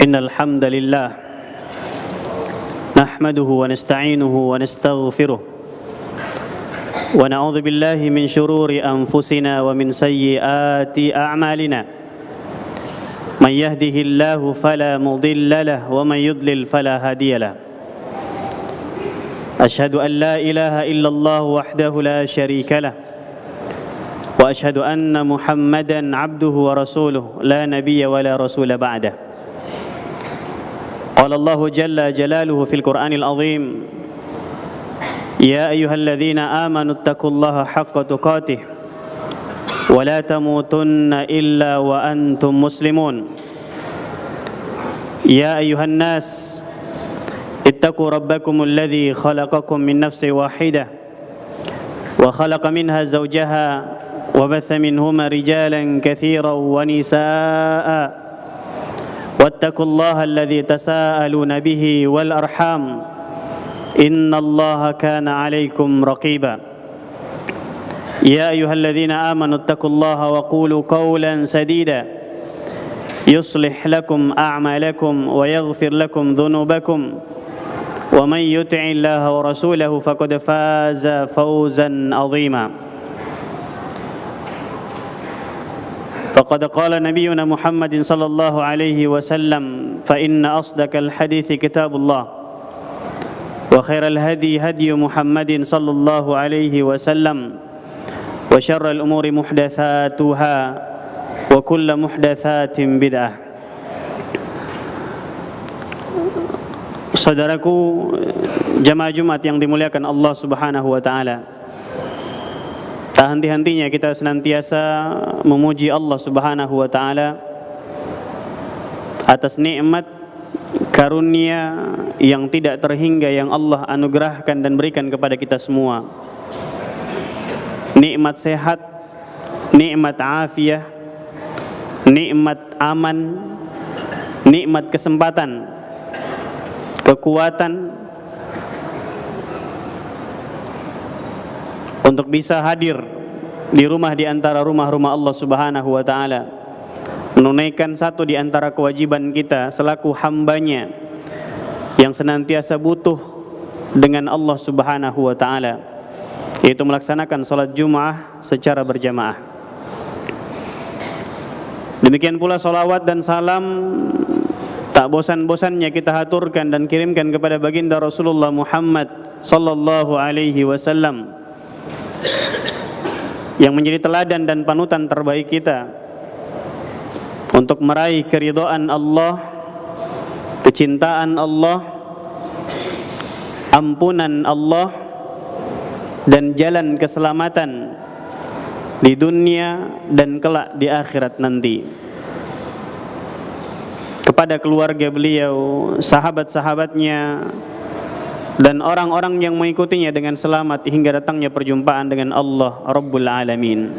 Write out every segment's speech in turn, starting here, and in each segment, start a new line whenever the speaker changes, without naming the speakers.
إن الحمد لله نحمده ونستعينه ونستغفره ونعوذ بالله من شرور أنفسنا ومن سيئات أعمالنا من يهده الله فلا مضل له ومن يضلل فلا هادي له أشهد أن لا إله إلا الله وحده لا شريك له وأشهد أن محمدا عبده ورسوله لا نبي ولا رسول بعده قال الله جل جلاله في القرآن العظيم يا أيها الذين آمنوا اتقوا الله حق تقاته ولا تموتن إلا وأنتم مسلمون يا أيها الناس اتقوا ربكم الذي خلقكم من نفس واحدة وخلق منها زوجها وبث منهما رجالا كثيرا ونساء واتقوا الله الذي تساءلون به والأرحام إن الله كان عليكم رقيبا يا أيها الذين آمنوا اتقوا الله وقولوا قولا سديدا يصلح لكم أعمالكم ويغفر لكم ذنوبكم ومن يطع الله ورسوله فقد فاز فوزا عظيما فقد قال نبينا محمد صلى الله عليه وسلم فإن أصدق الحديث كتاب الله وخير الهدي هدي محمد صلى الله عليه وسلم وشر الأمور محدثاتها وكل محدثات بدعة. Saudaraku jamaah Jumat yang dimuliakan Allah Subhanahu wa taala. Tak henti-hentinya kita senantiasa memuji Allah Subhanahu wa taala atas nikmat karunia yang tidak terhingga yang Allah anugerahkan dan berikan kepada kita semua. Nikmat sehat, nikmat afiah, nikmat aman, nikmat kesempatan, kekuatan untuk bisa hadir di rumah di antara rumah-rumah Allah Subhanahu wa taala, menunaikan satu di antara kewajiban kita selaku hambanya yang senantiasa butuh dengan Allah Subhanahu wa taala, yaitu melaksanakan salat Jumat secara berjamaah. Demikian pula salawat dan salam tak bosan-bosannya kita haturkan dan kirimkan kepada baginda Rasulullah Muhammad sallallahu alaihi wasallam yang menjadi teladan dan panutan terbaik kita untuk meraih keridhaan Allah, kecintaan Allah, ampunan Allah, dan jalan keselamatan di dunia dan kelak di akhirat nanti. Kepada keluarga beliau, sahabat-sahabatnya, dan orang-orang yang mengikutinya dengan selamat hingga datangnya perjumpaan dengan Allah Rabbul Alamin.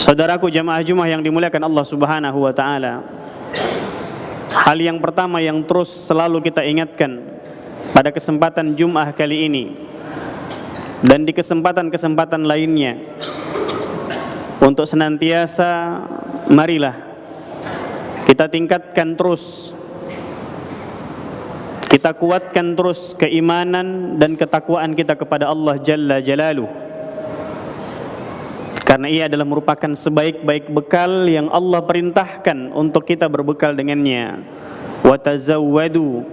Saudaraku jamaah Jumat yang dimuliakan Allah Subhanahu wa taala, hal yang pertama yang terus selalu kita ingatkan pada kesempatan Jumat kali ini dan di kesempatan-kesempatan lainnya, untuk senantiasa marilah kita tingkatkan terus, kita kuatkan terus keimanan dan ketakwaan kita kepada Allah Jalla Jalaluh, karena ia adalah merupakan sebaik-baik bekal yang Allah perintahkan untuk kita berbekal dengannya. Wa tazawwadu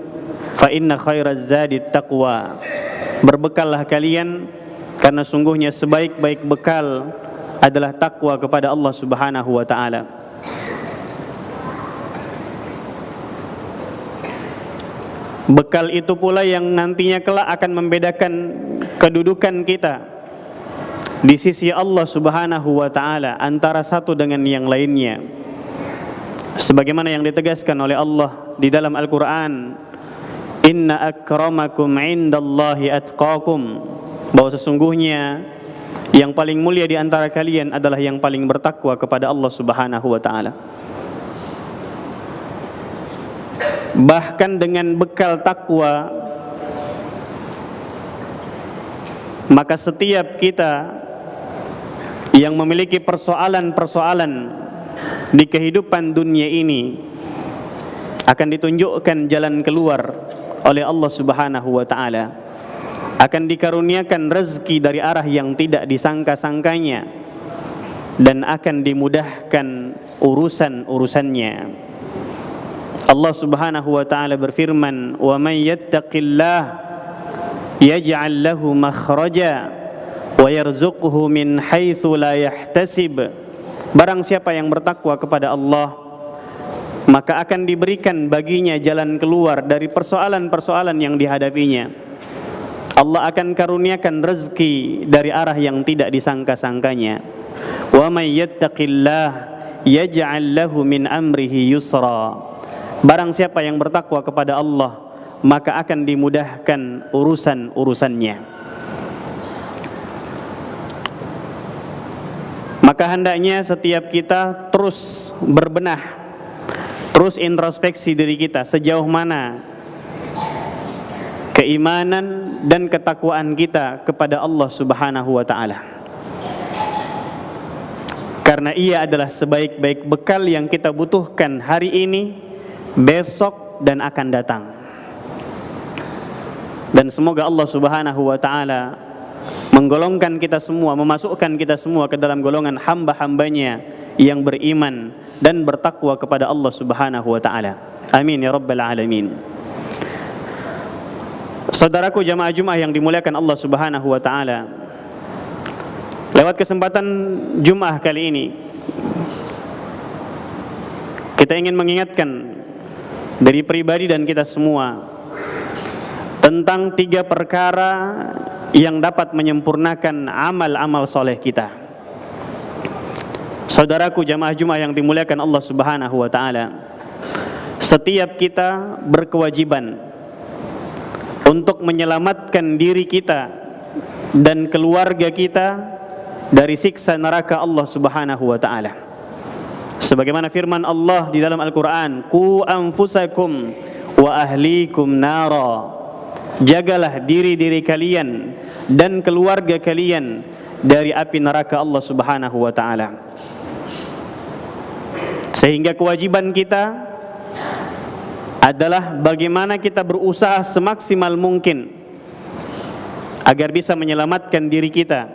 fa inna khairaz zadi taqwa. Berbekallah kalian karena sungguhnya sebaik-baik bekal adalah takwa kepada Allah Subhanahu wa taala. Bekal itu pula yang nantinya kelak akan membedakan kedudukan kita di sisi Allah Subhanahu wa taala antara satu dengan yang lainnya. Sebagaimana yang ditegaskan oleh Allah di dalam Al-Qur'an, inna akramakum indallahi atqakum, bahwa sesungguhnya yang paling mulia di antara kalian adalah yang paling bertakwa kepada Allah Subhanahu wa taala. Bahkan dengan bekal takwa, maka setiap kita yang memiliki persoalan-persoalan di kehidupan dunia ini akan ditunjukkan jalan keluar oleh Allah Subhanahu wa taala, akan dikaruniakan rezeki dari arah yang tidak disangka-sangkanya, dan akan dimudahkan urusan-urusannya. Allah Subhanahu wa taala berfirman, "Wa may yattaqillah yaj'al lahu makhraja wa yarzuqhu min haitsu la yahtasib." Barang siapa yang bertakwa kepada Allah, maka akan diberikan baginya jalan keluar dari persoalan-persoalan yang dihadapinya. Allah akan karuniakan rezeki dari arah yang tidak disangka-sangkanya. Wa may yattaqillah yaj'al lahu min amrihi yusra. Barang siapa yang bertakwa kepada Allah, maka akan dimudahkan urusan-urusannya. Maka hendaknya setiap kita terus berbenah, terus introspeksi diri kita, sejauh mana keimanan dan ketakwaan kita kepada Allah Subhanahu wa taala. Karena ia adalah sebaik-baik bekal yang kita butuhkan hari ini, besok, dan akan datang. Dan semoga Allah Subhanahu wa taala menggolongkan kita semua, memasukkan kita semua ke dalam golongan hamba-hambanya yang beriman dan bertakwa kepada Allah Subhanahu wa taala. Amin ya rabbal alamin. Saudaraku jamaah Jumat yang dimuliakan Allah Subhanahu wa taala, lewat kesempatan Jumat kali ini kita ingin mengingatkan dari pribadi dan kita semua tentang 3 perkara yang dapat menyempurnakan amal-amal soleh kita. Saudaraku jamaah Jumat yang dimuliakan Allah Subhanahu wa taala, setiap kita berkewajiban untuk menyelamatkan diri kita dan keluarga kita dari siksa neraka Allah Subhanahu wa taala. Sebagaimana firman Allah di dalam Al-Qur'an, "Qu anfusakum wa ahlikum nara." Jagalah diri-diri kalian dan keluarga kalian dari api neraka Allah Subhanahu wa taala. Sehingga kewajiban kita adalah bagaimana kita berusaha semaksimal mungkin agar bisa menyelamatkan diri kita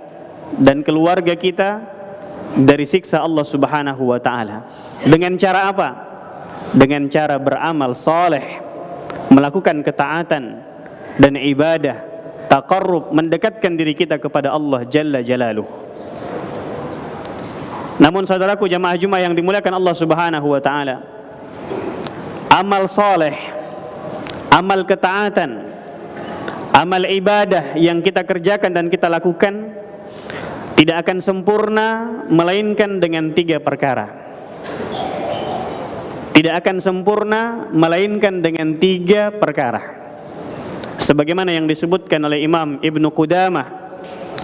dan keluarga kita dari siksa Allah Subhanahu wa taala. Dengan cara apa? Dengan cara beramal saleh, melakukan ketaatan dan ibadah, taqarrub, mendekatkan diri kita kepada Allah Jalla Jalaluh. Namun saudaraku jamaah Jumat yang dimuliakan Allah Subhanahu wa taala, amal saleh, amal ketaatan, amal ibadah yang kita kerjakan dan kita lakukan tidak akan sempurna melainkan dengan 3 perkara. Tidak akan sempurna melainkan dengan 3 perkara. Sebagaimana yang disebutkan oleh Imam Ibnu Qudamah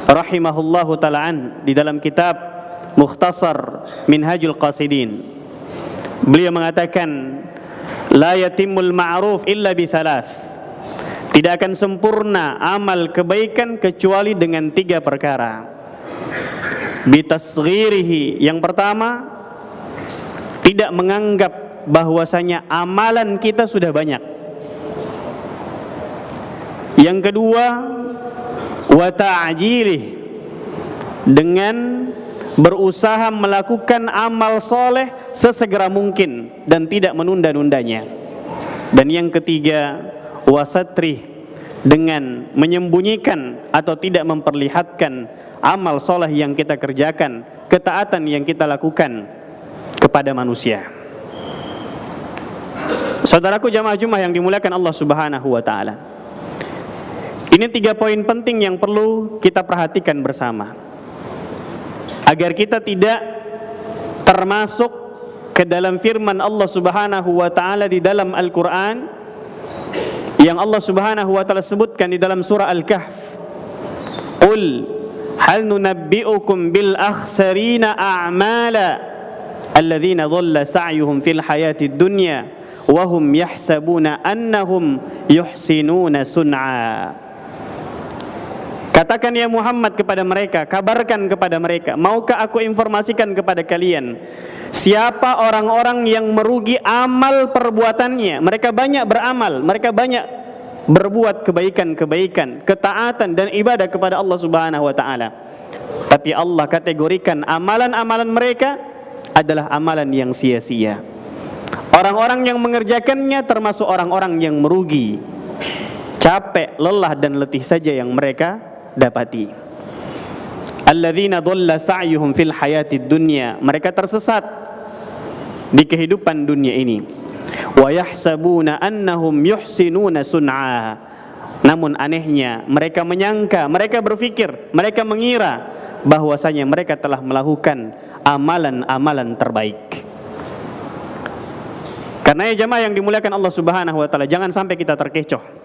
rahimahullahu ta'ala di dalam kitab Mukhtasar Minhajul Qasidin. Beliau mengatakan, la yatimul ma'ruf illa bi 3. Tidak akan sempurna amal kebaikan kecuali dengan 3 perkara. Bitasghirihi, yang pertama, tidak menganggap bahwasanya amalan kita sudah banyak. Yang kedua, wa ta'jilih, dengan berusaha melakukan amal soleh sesegera mungkin dan tidak menunda-nundanya. Dan yang ketiga, wasatrih, dengan menyembunyikan atau tidak memperlihatkan amal soleh yang kita kerjakan, ketaatan yang kita lakukan kepada manusia. Saudaraku jamaah Jumat yang dimuliakan Allah Subhanahu wa taala, ini 3 poin penting yang perlu kita perhatikan bersama agar kita tidak termasuk ke dalam firman Allah Subhanahu wa taala di dalam Al-Qur'an yang Allah Subhanahu wa taala sebutkan di dalam surah Al-Kahf. Qul hal nunabbi'ukum bil akhsarina a'mala alladzina dhalla sa'yuhum fil hayatid dunya wa hum yahsabuna annahum yuhsinuna sun'a. Katakan ya Muhammad kepada mereka, kabarkan kepada mereka, maukah aku informasikan kepada kalian Siapa orang-orang yang merugi amal perbuatannya? Mereka banyak beramal, mereka banyak berbuat kebaikan-kebaikan, ketaatan dan ibadah kepada Allah Subhanahu wa taala. Tapi Allah kategorikan amalan-amalan mereka adalah amalan yang sia-sia. Orang-orang yang mengerjakannya termasuk orang-orang yang merugi. Capek, lelah dan letih saja yang mereka dapati. Alladzina dhalla sa'yuhum fil hayatid dunya, mereka tersesat di kehidupan dunia ini. Wa yahsabuna annahum yuhsinuna sun'a, namun anehnya mereka menyangka, mereka berpikir, mereka mengira bahwasanya mereka telah melakukan amalan-amalan terbaik. Karena ya jemaah yang dimuliakan Allah Subhanahu wa taala, jangan sampai kita terkecoh.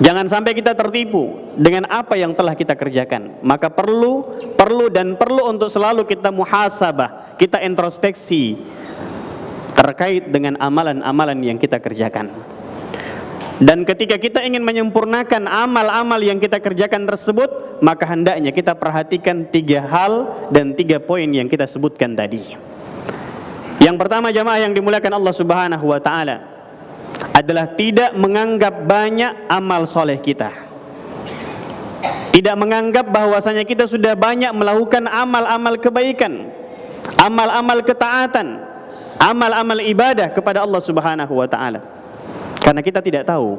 Jangan sampai kita tertipu dengan apa yang telah kita kerjakan. Maka perlu untuk selalu kita muhasabah, kita introspeksi terkait dengan amalan-amalan yang kita kerjakan. Dan ketika kita ingin menyempurnakan amal-amal yang kita kerjakan tersebut, maka hendaknya kita perhatikan 3 hal dan 3 poin yang kita sebutkan tadi. Yang pertama jamaah yang dimuliakan Allah Subhanahu wa taala adalah tidak menganggap banyak amal soleh kita. Tidak menganggap bahwasanya kita sudah banyak melakukan amal-amal kebaikan, amal-amal ketaatan, amal-amal ibadah kepada Allah Subhanahu wa taala. Karena kita tidak tahu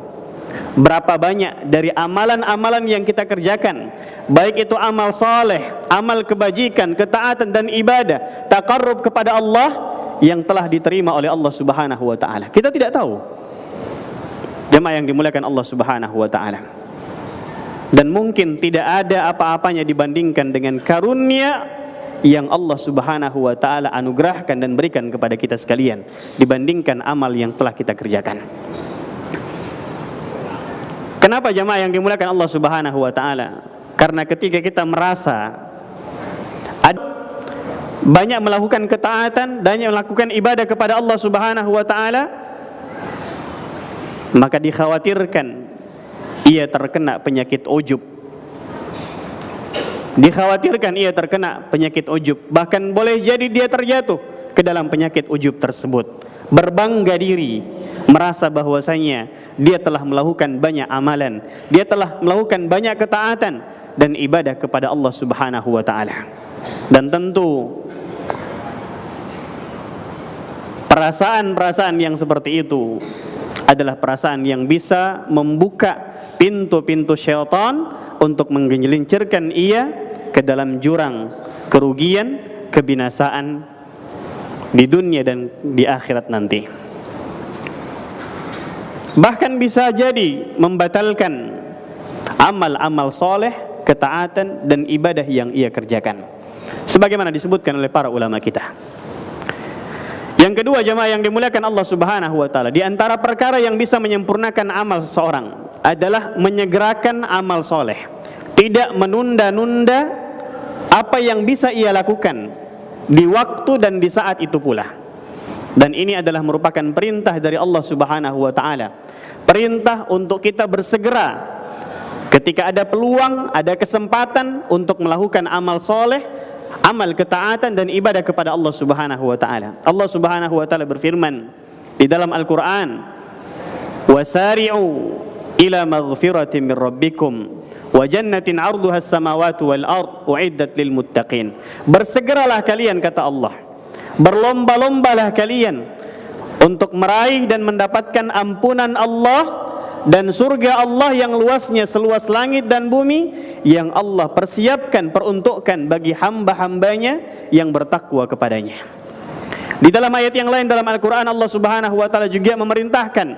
berapa banyak dari amalan-amalan yang kita kerjakan, baik itu amal saleh, amal kebajikan, ketaatan dan ibadah, taqarrub kepada Allah yang telah diterima oleh Allah Subhanahu wa taala. Kita tidak tahu. Jemaah yang dimuliakan Allah Subhanahu wa taala. Dan mungkin tidak ada apa-apanya dibandingkan dengan karunia yang Allah Subhanahu wa taala anugerahkan dan berikan kepada kita sekalian dibandingkan amal yang telah kita kerjakan. Kenapa jemaah yang dimuliakan Allah Subhanahu wa taala? Karena ketika kita merasa banyak melakukan ketaatan, banyak melakukan ibadah kepada Allah Subhanahu wa taala, maka dikhawatirkan ia terkena penyakit ujub. Dikhawatirkan ia terkena penyakit ujub. Bahkan boleh jadi dia terjatuh ke dalam penyakit ujub tersebut. Berbangga diri, merasa bahwasanya dia telah melakukan banyak amalan, dia telah melakukan banyak ketaatan dan ibadah kepada Allah Subhanahu wa taala. Dan tentu perasaan-perasaan yang seperti itu adalah perasaan yang bisa membuka pintu-pintu syaitan untuk menggelincirkan ia ke dalam jurang kerugian, kebinasaan di dunia dan di akhirat nanti. Bahkan bisa jadi membatalkan amal-amal soleh, ketaatan dan ibadah yang ia kerjakan, sebagaimana disebutkan oleh para ulama kita. Yang kedua jemaah yang dimuliakan Allah Subhanahu wa taala, di antara perkara yang bisa menyempurnakan amal seseorang adalah menyegerakan amal soleh, tidak menunda-nunda apa yang bisa ia lakukan di waktu dan di saat itu pula. Dan ini adalah merupakan perintah dari Allah Subhanahu wa taala. Perintah untuk kita bersegera ketika ada peluang, ada kesempatan untuk melakukan amal soleh, amal ketaatan dan ibadah kepada Allah Subhanahu wa taala. Allah Subhanahu wa taala berfirman di dalam Al-Qur'an, "Wasari'u ila maghfiratin min rabbikum wa jannatin 'arduha as-samawati wal ard u'iddat lil muttaqin." Bersegeralah kalian, kata Allah, berlomba-lombalah kalian untuk meraih dan mendapatkan ampunan Allah dan surga Allah yang luasnya seluas langit dan bumi, yang Allah persiapkan, peruntukkan bagi hamba-hambanya yang bertakwa kepadanya. Di dalam ayat yang lain dalam Al-Quran, Allah Subhanahu wa ta'ala juga memerintahkan,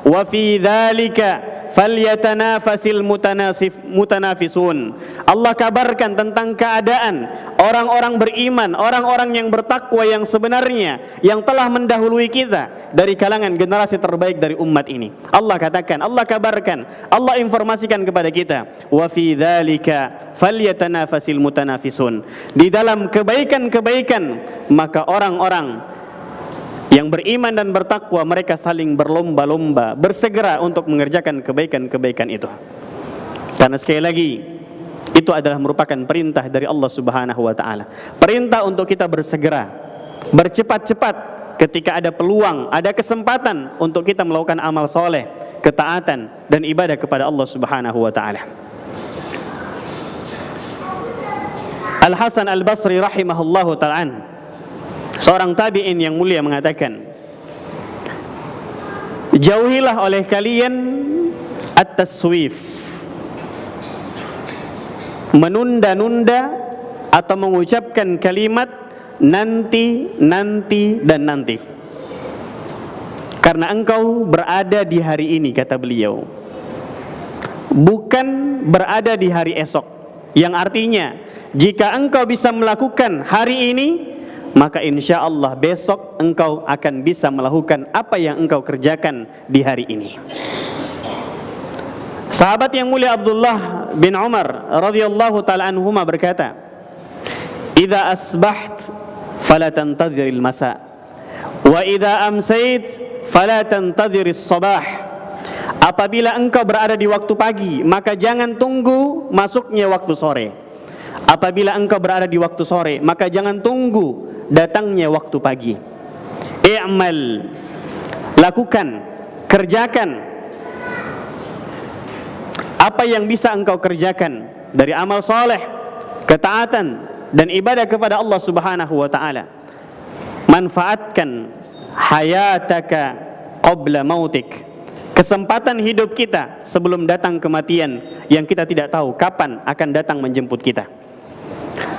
wa fi dzalika falyatanafasil mutanafisun. Allah kabarkan tentang keadaan orang-orang beriman, orang-orang yang bertakwa yang sebenarnya, yang telah mendahului kita dari kalangan generasi terbaik dari umat ini. Allah katakan, Allah kabarkan, Allah informasikan kepada kita, wa fi dzalika falyatanafasil mutanafisun. Di dalam kebaikan-kebaikan maka orang-orang yang beriman dan bertakwa mereka saling berlomba-lomba, bersegera untuk mengerjakan kebaikan-kebaikan itu. Karena sekali lagi, itu adalah merupakan perintah dari Allah Subhanahu wa ta'ala. Perintah untuk kita bersegera bercepat-cepat ketika ada peluang, ada kesempatan untuk kita melakukan amal soleh, ketaatan dan ibadah kepada Allah Subhanahu wa taala. Al-Hasan Al-Basri rahimahullahu ta'ala, seorang tabi'in yang mulia, mengatakan, jauhilah oleh kalian at-taswif, menunda-nunda atau mengucapkan kalimat nanti, nanti, dan nanti. Karena engkau berada di hari ini, kata beliau, bukan berada di hari esok. Yang artinya, jika engkau bisa melakukan hari ini, maka insya Allah besok engkau akan bisa melakukan apa yang engkau kerjakan di hari ini. Sahabat yang mulia Abdullah bin Umar radhiyallahu ta'ala anhuma berkata, "Idza asbaht fala tantadhiril masa, wa idza amsayt fala tantadhiris sabah." Apabila engkau berada di waktu pagi, maka jangan tunggu masuknya waktu sore. Apabila engkau berada di waktu sore, maka jangan tunggu datangnya waktu pagi. I'mal, lakukan, kerjakan apa yang bisa engkau kerjakan dari amal soleh, ketaatan dan ibadah kepada Allah Subhanahu wa taala. Manfaatkan hayataka qabla mautik, kesempatan hidup kita sebelum datang kematian yang kita tidak tahu kapan akan datang menjemput kita.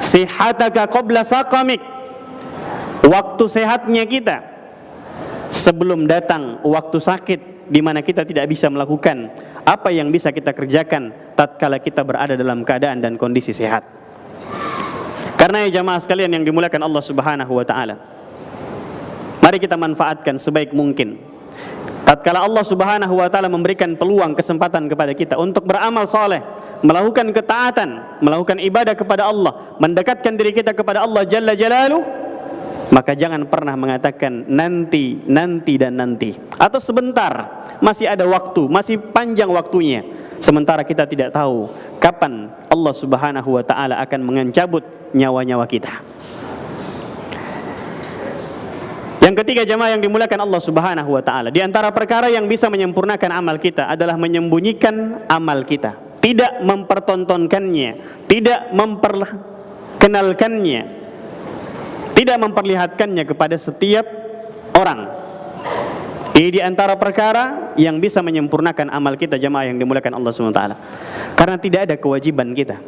Sihataka qabla saqamik, waktu sehatnya kita sebelum datang waktu sakit di mana kita tidak bisa melakukan apa yang bisa kita kerjakan tatkala kita berada dalam keadaan dan kondisi sehat. Karena ya jamaah sekalian yang dimuliakan Allah Subhanahu wa taala, mari kita manfaatkan sebaik mungkin tatkala Allah Subhanahu wa taala memberikan peluang, kesempatan kepada kita untuk beramal soleh, melakukan ketaatan, melakukan ibadah kepada Allah, mendekatkan diri kita kepada Allah Jalla Jalaluh, maka jangan pernah mengatakan nanti, nanti, dan nanti, atau sebentar, masih ada waktu, masih panjang waktunya, sementara kita tidak tahu kapan Allah Subhanahu wa taala akan mencabut nyawa-nyawa kita. Yang ketiga jamaah yang dimuliakan Allah Subhanahu wa taala, di antara perkara yang bisa menyempurnakan amal kita adalah menyembunyikan amal kita, tidak mempertontonkannya, tidak memperkenalkannya, tidak memperlihatkannya kepada setiap orang. Ini di antara perkara yang bisa menyempurnakan amal kita jamaah yang dimuliakan Allah Subhanahu wa taala. Karena tidak ada kewajiban kita,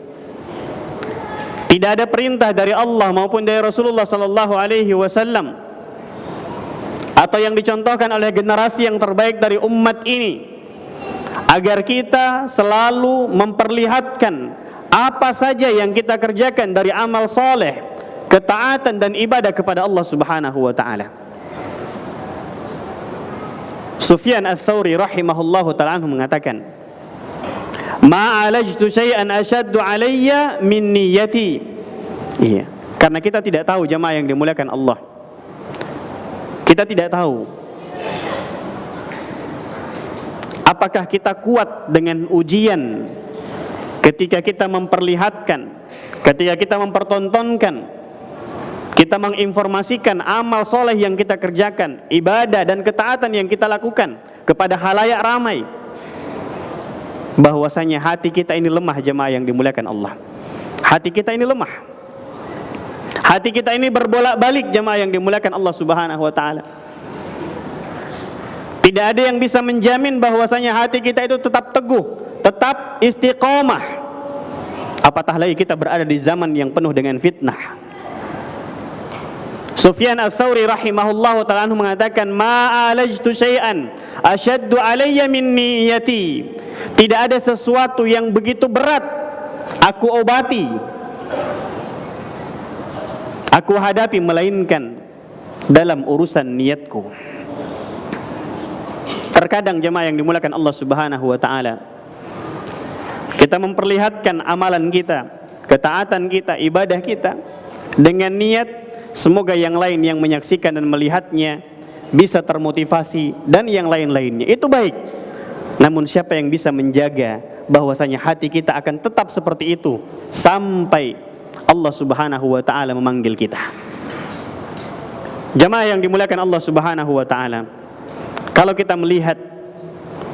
tidak ada perintah dari Allah maupun dari Rasulullah sallallahu alaihi wasallam, atau yang dicontohkan oleh generasi yang terbaik dari umat ini, agar kita selalu memperlihatkan apa saja yang kita kerjakan dari amal soleh, ketaatan dan ibadah kepada Allah Subhanahu wa taala. Sufyan Ats-Tsauri rahimahullahu ta'ala anhu mengatakan, "Ma'alajtu syai'an ashaddu alayya min niyyati." Iya, karena kita tidak tahu jamaah yang dimuliakan Allah. Kita tidak tahu apakah kita kuat dengan ujian ketika kita memperlihatkan, ketika kita mempertontonkan, kita menginformasikan amal soleh yang kita kerjakan, ibadah dan ketaatan yang kita lakukan kepada khalayak ramai, bahwasanya hati kita ini lemah jemaah yang dimuliakan Allah. Hati kita ini lemah. Hati kita ini berbolak-balik jemaah yang dimuliakan Allah Subhanahu wa taala. Tidak ada yang bisa menjamin bahwasanya hati kita itu tetap teguh, tetap istiqomah. Apatah lagi kita berada di zaman yang penuh dengan fitnah. Sufyan Ats-Tsauri rahimahullahu ta'ala mengatakan, "Ma'alajtu syai'an asyaddu alayya min niyyati." Tidak ada sesuatu yang begitu berat aku obati, aku hadapi, melainkan dalam urusan niatku. Terkadang jemaah yang dimuliakan Allah Subhanahu wa taala, kita memperlihatkan amalan kita, ketaatan kita, ibadah kita dengan niat semoga yang lain yang menyaksikan dan melihatnya bisa termotivasi dan yang lain-lainnya. Itu baik. Namun siapa yang bisa menjaga bahwasanya hati kita akan tetap seperti itu sampai Allah Subhanahu wa taala memanggil kita? Jamaah yang dimuliakan Allah Subhanahu wa taala, kalau kita melihat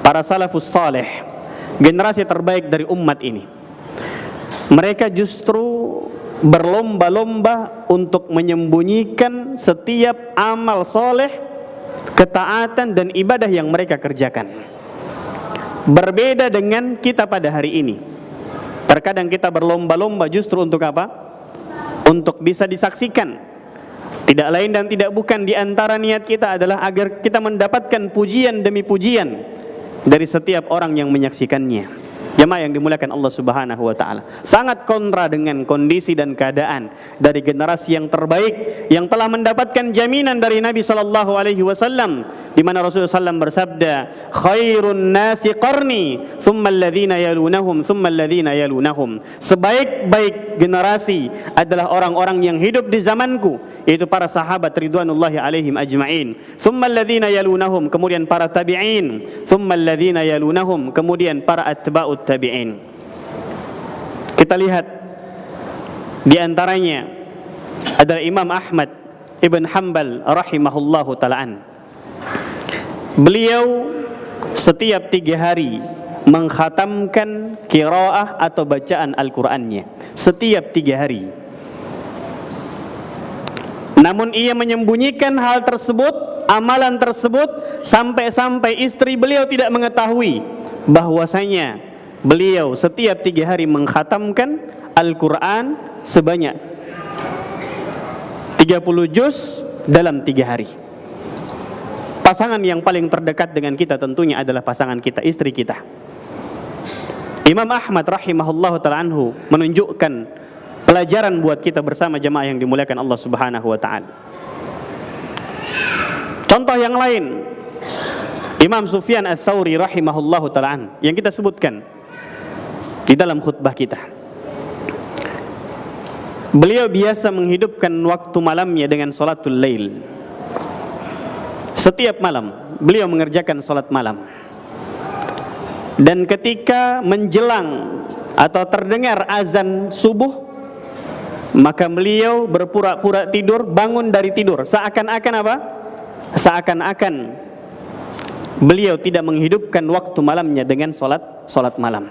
para salafus saleh, generasi terbaik dari umat ini, mereka justru berlomba-lomba untuk menyembunyikan setiap amal soleh, ketaatan dan ibadah yang mereka kerjakan. Berbeda dengan kita pada hari ini. Terkadang kita berlomba-lomba justru untuk apa? Untuk bisa disaksikan. Tidak lain dan tidak bukan di antara niat kita adalah agar kita mendapatkan pujian demi pujian dari setiap orang yang menyaksikannya. Jamaah yang dimuliakan Allah Subhanahu wa taala, sangat kontra dengan kondisi dan keadaan dari generasi yang terbaik yang telah mendapatkan jaminan dari Nabi sallallahu alaihi wasallam, di mana Rasulullah sallallahu bersabda, khairun nasi qarni thumma alladhina yalunahum thumma alladhina yalunahum. Sebaik-baik generasi adalah orang-orang yang hidup di zamanku, yaitu para sahabat ridwanullahi alaihim ajma'in, thumma alladhina yalunahum, kemudian para tabi'in, thumma alladhina yalunahum, kemudian para atba'ut tabi'in. Kita lihat di antaranya adalah Imam Ahmad Ibn Hanbal rahimahullahu ta'ala. Beliau setiap 3 hari mengkhatamkan qiraah atau bacaan Al-Qur'annya setiap 3 hari. Namun ia menyembunyikan hal tersebut, amalan tersebut, sampai-sampai istri beliau tidak mengetahui bahwasanya beliau setiap 3 hari mengkhatamkan Al-Quran sebanyak 30 juz dalam 3 hari. Pasangan yang paling terdekat dengan kita tentunya adalah pasangan kita, istri kita. Imam Ahmad rahimahullah ta'ala anhu menunjukkan pelajaran buat kita bersama jemaah yang dimuliakan Allah Subhanahu wa ta'ala. Contoh yang lain, Imam Sufyan Ats-Tsauri rahimahullahu ta'ala yang kita sebutkan di dalam khutbah kita. Beliau biasa menghidupkan waktu malamnya dengan salatul lail. Setiap malam beliau mengerjakan salat malam. Dan ketika menjelang atau terdengar azan subuh, maka beliau berpura-pura tidur, bangun dari tidur, seakan-akan apa? Seakan-akan beliau tidak menghidupkan waktu malamnya dengan salat malam.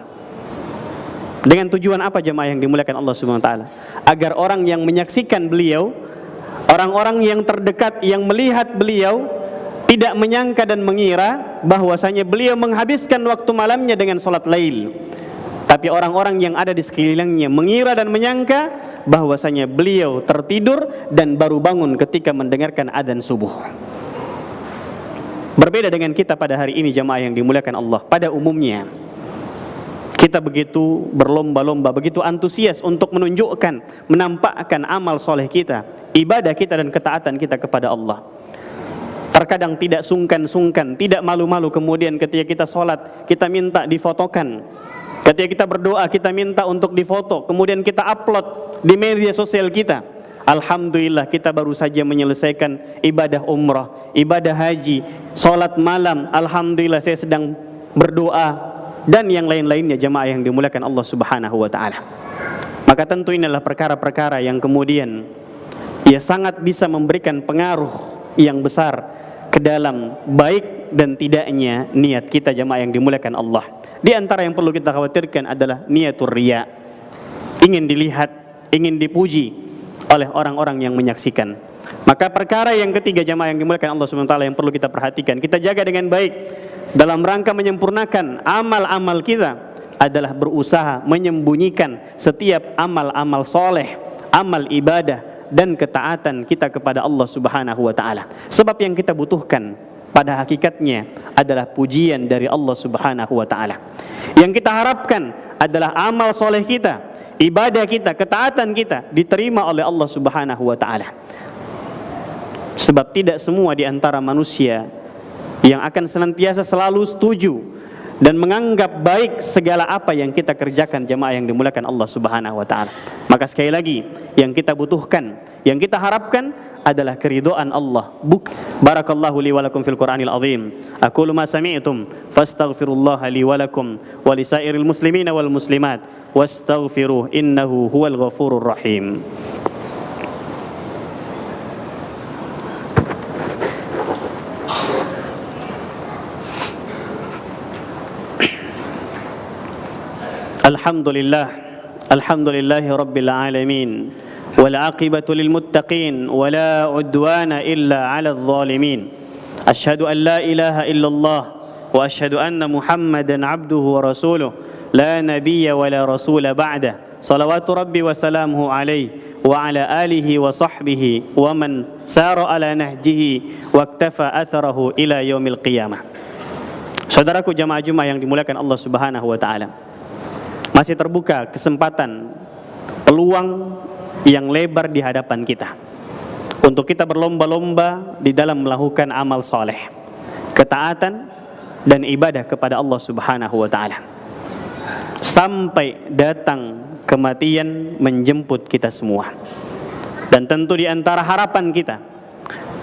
Dengan tujuan apa jemaah yang dimuliakan Allah Subhanahu wa taala? Agar orang yang menyaksikan beliau, orang-orang yang terdekat yang melihat beliau tidak menyangka dan mengira bahwasanya beliau menghabiskan waktu malamnya dengan salat lail. Tapi orang-orang yang ada di sekelilingnya mengira dan menyangka bahwasanya beliau tertidur dan baru bangun ketika mendengarkan adzan subuh. Berbeda dengan kita pada hari ini jemaah yang dimuliakan Allah. Pada umumnya kita begitu berlomba-lomba, begitu antusias untuk menunjukkan, menampakkan amal soleh kita, ibadah kita dan ketaatan kita kepada Allah. Terkadang tidak sungkan-sungkan, tidak malu-malu kemudian ketika kita sholat, kita minta difotokan. Ketika kita berdoa, kita minta untuk difoto, kemudian kita upload di media sosial kita. Alhamdulillah kita baru saja menyelesaikan ibadah umrah, ibadah haji, sholat malam. Alhamdulillah saya sedang berdoa, dan yang lain-lainnya jemaah yang dimuliakan Allah Subhanahu wa ta'ala. Maka tentu inilah perkara-perkara yang kemudian ia sangat bisa memberikan pengaruh yang besar ke dalam baik dan tidaknya niat kita jemaah yang dimuliakan Allah. Di antara yang perlu kita khawatirkan adalah niatur riya, ingin dilihat, ingin dipuji oleh orang-orang yang menyaksikan. Maka perkara yang ketiga jemaah yang dimuliakan Allah Subhanahu wa ta'ala yang perlu kita perhatikan, kita jaga dengan baik dalam rangka menyempurnakan amal-amal kita adalah berusaha menyembunyikan setiap amal-amal soleh, amal ibadah dan ketaatan kita kepada Allah Subhanahu wa ta'ala. Sebab yang kita butuhkan pada hakikatnya adalah pujian dari Allah Subhanahu wa ta'ala. Yang kita harapkan adalah amal soleh kita, ibadah kita, ketaatan kita diterima oleh Allah Subhanahu wa ta'ala. Sebab tidak semua di antara manusia yang akan senantiasa selalu setuju dan menganggap baik segala apa yang kita kerjakan jemaah yang dimuliakan Allah Subhanahu wa ta'ala. Maka sekali lagi yang kita butuhkan, yang kita harapkan adalah keridhaan Allah. Barakallahu li wa lakum fil Qur'anil azim. Aqulu ma sami'tum fastaghfirullaha li wa lakum wa lisairil muslimina wal muslimat wastaghfiruh innahu huwal ghafurur rahim. Alhamdulillah, alhamdulillahi rabbil alamin, wal aqibatu lil muttaqin, wala udwana illa 'alal zalimin. Asyhadu an la ilaha illallah wa asyhadu anna Muhammadan 'abduhu wa rasuluh, la nabiyya wa la rasula ba'dah. Salawatu rabbi wa salamuhu alaihi wa ala alihi wa sahbihi wa man sara ala nahjihi wa iktafa atharahu ila yaumil qiyamah. Saudaraku jamaah Jumat yang dimuliakan Allah Subhanahu wa taala. Masih terbuka kesempatan, peluang yang lebar di hadapan kita untuk kita berlomba-lomba di dalam melakukan amal soleh, ketaatan dan ibadah kepada Allah Subhanahu wa taala, sampai datang kematian menjemput kita semua. Dan tentu di antara harapan kita,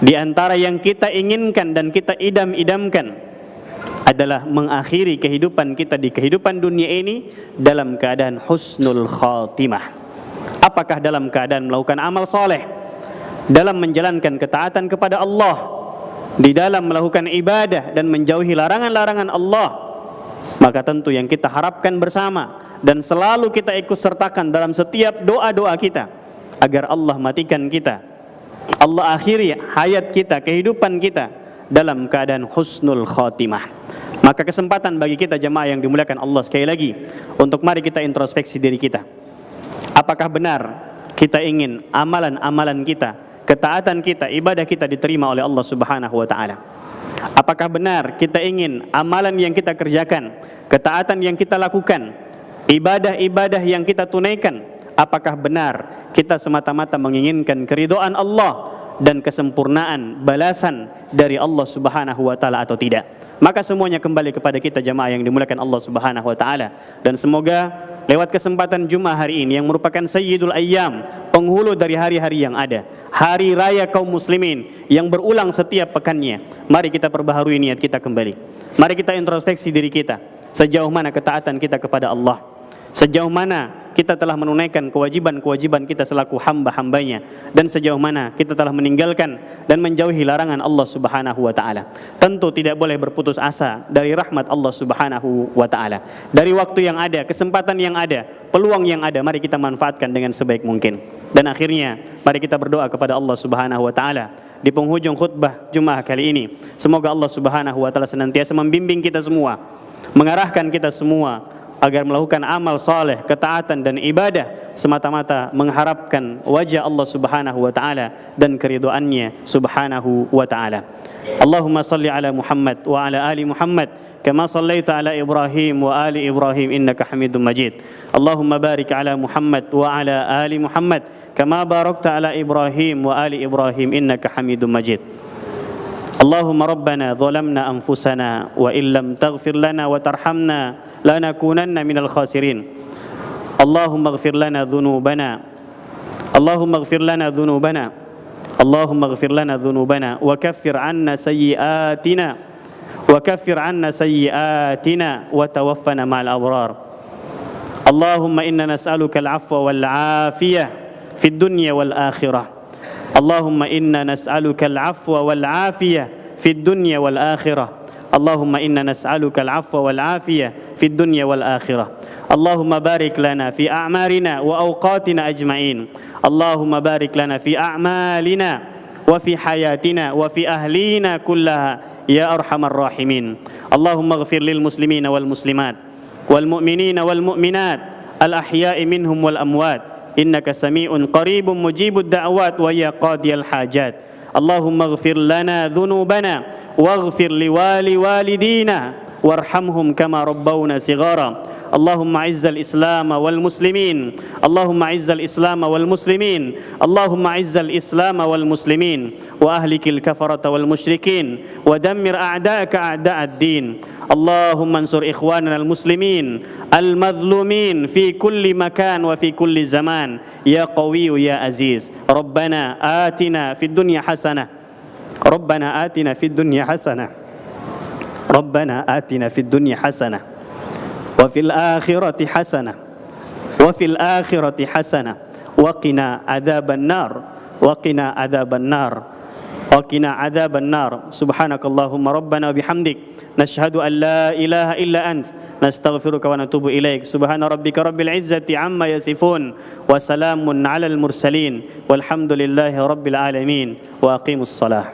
di antara yang kita inginkan dan kita idam-idamkan adalah mengakhiri kehidupan kita di kehidupan dunia ini dalam keadaan husnul khatimah. Apakah dalam keadaan melakukan amal soleh, dalam menjalankan ketaatan kepada Allah, di dalam melakukan ibadah dan menjauhi larangan-larangan Allah. Maka tentu yang kita harapkan bersama dan selalu kita ikut sertakan dalam setiap doa-doa kita, agar Allah matikan kita, Allah akhiri hayat kita, kehidupan kita dalam keadaan husnul khatimah. Maka kesempatan bagi kita jemaah yang dimuliakan Allah sekali lagi, untuk mari kita introspeksi diri kita. Apakah benar kita ingin amalan-amalan kita, ketaatan kita, ibadah kita diterima oleh Allah Subhanahu wa taala? Apakah benar kita ingin amalan yang kita kerjakan, ketaatan yang kita lakukan, ibadah-ibadah yang kita tunaikan, apakah benar kita semata-mata menginginkan keridhaan Allah dan kesempurnaan balasan dari Allah Subhanahu wa taala atau tidak? Maka semuanya kembali kepada kita jemaah yang dimuliakan Allah Subhanahu wa taala. Dan semoga lewat kesempatan Jumat hari ini yang merupakan Sayyidul Ayyam, penghulu dari hari-hari yang ada, hari raya kaum muslimin yang berulang setiap pekannya, mari kita perbaharui niat kita kembali. Mari kita introspeksi diri kita, sejauh mana ketaatan kita kepada Allah, sejauh mana kita telah menunaikan kewajiban-kewajiban kita selaku hamba-hambanya, dan sejauh mana kita telah meninggalkan dan menjauhi larangan Allah Subhanahu wa taala. Tentu tidak boleh berputus asa dari rahmat Allah Subhanahu wa taala. Dari waktu yang ada, kesempatan yang ada, peluang yang ada, mari kita manfaatkan dengan sebaik mungkin. Dan akhirnya mari kita berdoa kepada Allah Subhanahu wa taala di penghujung khutbah Jumat kali ini. Semoga Allah Subhanahu wa taala senantiasa membimbing kita semua, mengarahkan kita semua agar melakukan amal saleh, ketaatan dan ibadah semata-mata mengharapkan wajah Allah Subhanahu wa taala dan keridhaannya Subhanahu wa taala. Allahumma salli ala Muhammad wa ala ali Muhammad kama sallaita ala Ibrahim wa ali Ibrahim innaka Hamidum Majid. Allahumma barik ala Muhammad wa ala ali Muhammad kama barakta ala Ibrahim wa ali Ibrahim innaka Hamidum Majid. Allahumma rabbana zalamna anfusana wa illam taghfir lana wa tarhamna lanakunanna minal khasirin. Allahumma ighfir lana dhunubana, Allahumma ighfir lana dhunubana, Allahumma ighfir lana dhunubana wa kaffir 'anna sayyi'atina wa kaffir 'anna sayyi'atina wa tawaffana ma'al abrar. Allahumma inna nas'aluka al-'afwa wal 'afiyah fid dunya wal akhirah. Allahumma inna nas'aluka al-'afwa wal 'afiyah fid dunya wal akhirah. Allahumma inna nas'aluka al-'afwa wal 'afiyah fid dunya wal akhirah. Allahumma barik lana fi a'marina wa awqatina ajma'in. Allahumma barik lana fi a'malina wa fi hayatina wa fi ahlina kullaha ya arhamar rahimin. Allahumma ighfir lil muslimina wal muslimat wal mu'minina wal mu'minat al ahya'i minhum wal amwat innaka sami'un qaribun mujibud da'wat wa ya qadiyal hajat. Allahumma ighfir lana dhunubana waghfir liwali walidina warhamhum kama rabbawna sighara. Allahumma izzal islam wal muslimin, Allahumma izzal islam wal muslimin, Allahumma izzal islam wal muslimin wa ahlikil kafarata wal musyrikin wa dammir a'da'aka a'da'ad din. Allahumma ansur ikhwanana al muslimin al madhlumin fi kulli makan wa fi kulli zaman ya qawiyyu ya aziz. Rabbana atina fid dunya hasanah, Rabbana atina fid dunya hasanah, Rabbana atina fid dunya hasanah wa fil akhirati hasanah wa fil akhirati hasanah wa qina adzaban nar wa qina adzaban nar. وقنا عذاب النار سبحانك اللهم ربنا وبحمدك نشهد أن لا إله إلا أنت نستغفرك ونتوب إليك سبحان ربك رب العزة عما يصفون وسلام على المرسلين والحمد لله رب العالمين وأقيموا الصلاة